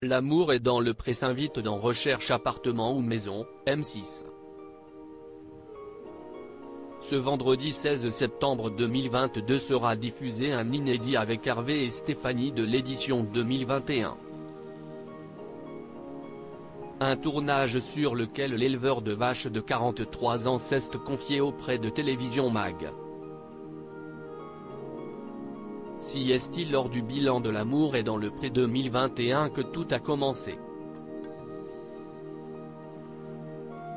L'amour est dans le pré s'invite dans Recherche appartement ou maison, M6. Ce vendredi 16 septembre 2022 sera diffusé un inédit avec Hervé et Stéphanie de l'édition 2021. Un tournage sur lequel l'éleveur de vaches de 43 ans s'est confié auprès de Télévision Mag. Si est-il lors du bilan de l'amour et dans le pré 2021 que tout a commencé.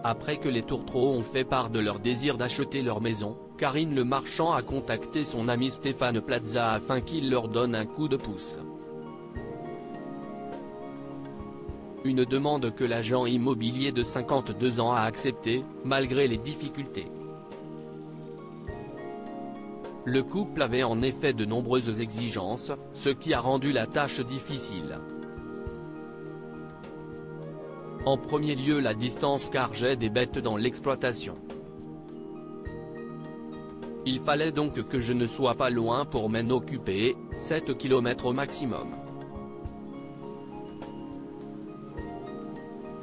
Après que les tourtereaux ont fait part de leur désir d'acheter leur maison, Karine Le Marchand a contacté son ami Stéphane Plaza afin qu'il leur donne un coup de pouce. Une demande que l'agent immobilier de 52 ans a acceptée, malgré les difficultés. Le couple avait en effet de nombreuses exigences, ce qui a rendu la tâche difficile. En premier lieu la distance car j'ai des bêtes dans l'exploitation. Il fallait donc que je ne sois pas loin pour m'en occuper, 7 km au maximum.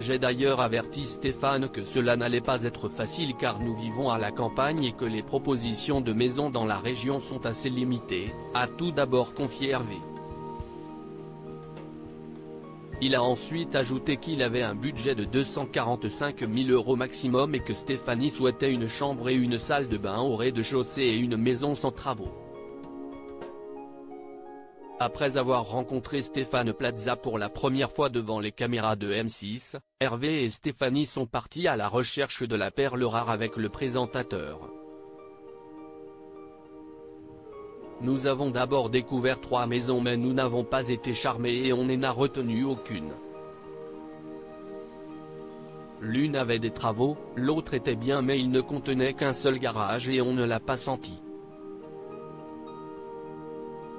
J'ai d'ailleurs averti Stéphane que cela n'allait pas être facile car nous vivons à la campagne et que les propositions de maisons dans la région sont assez limitées, a tout d'abord confié Hervé. Il a ensuite ajouté qu'il avait un budget de 245 000 € maximum et que Stéphanie souhaitait une chambre et une salle de bain au rez-de-chaussée et une maison sans travaux. Après avoir rencontré Stéphane Plaza pour la première fois devant les caméras de M6, Hervé et Stéphanie sont partis à la recherche de la perle rare avec le présentateur. Nous avons d'abord découvert 3 maisons mais nous n'avons pas été charmés et on n'en a retenu aucune. L'une avait des travaux, l'autre était bien mais il ne contenait qu'un seul garage et on ne l'a pas senti.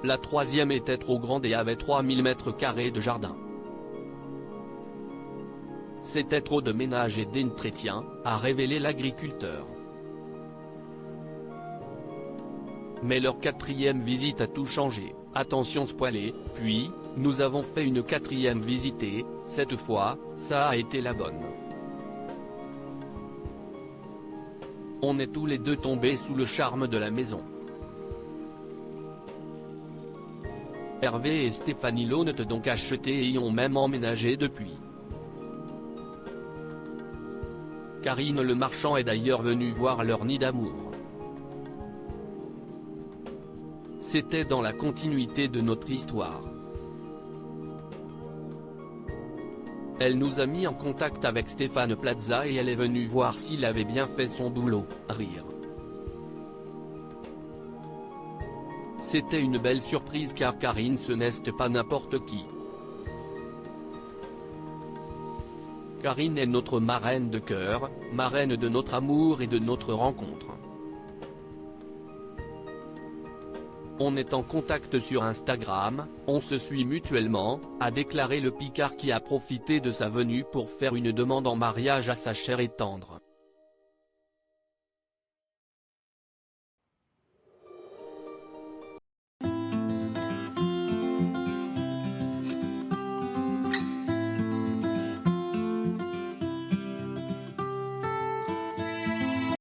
La troisième était trop grande et avait 3000 m² de jardin. C'était trop de ménage et d'entretien, a révélé l'agriculteur. Mais leur 4e visite a tout changé, attention spoilé, puis, nous avons fait une 4e visite et, cette fois, ça a été la bonne. On est tous les deux tombés sous le charme de la maison. Hervé et Stéphanie l'ont donc acheté et y ont même emménagé depuis. Karine Le Marchand est d'ailleurs venue voir leur nid d'amour. C'était dans la continuité de notre histoire. Elle nous a mis en contact avec Stéphane Plaza et elle est venue voir s'il avait bien fait son boulot, rire. C'était une belle surprise car Karine ce n'est pas n'importe qui. Karine est notre marraine de cœur, marraine de notre amour et de notre rencontre. On est en contact sur Instagram, on se suit mutuellement, a déclaré le Picard qui a profité de sa venue pour faire une demande en mariage à sa chère et tendre.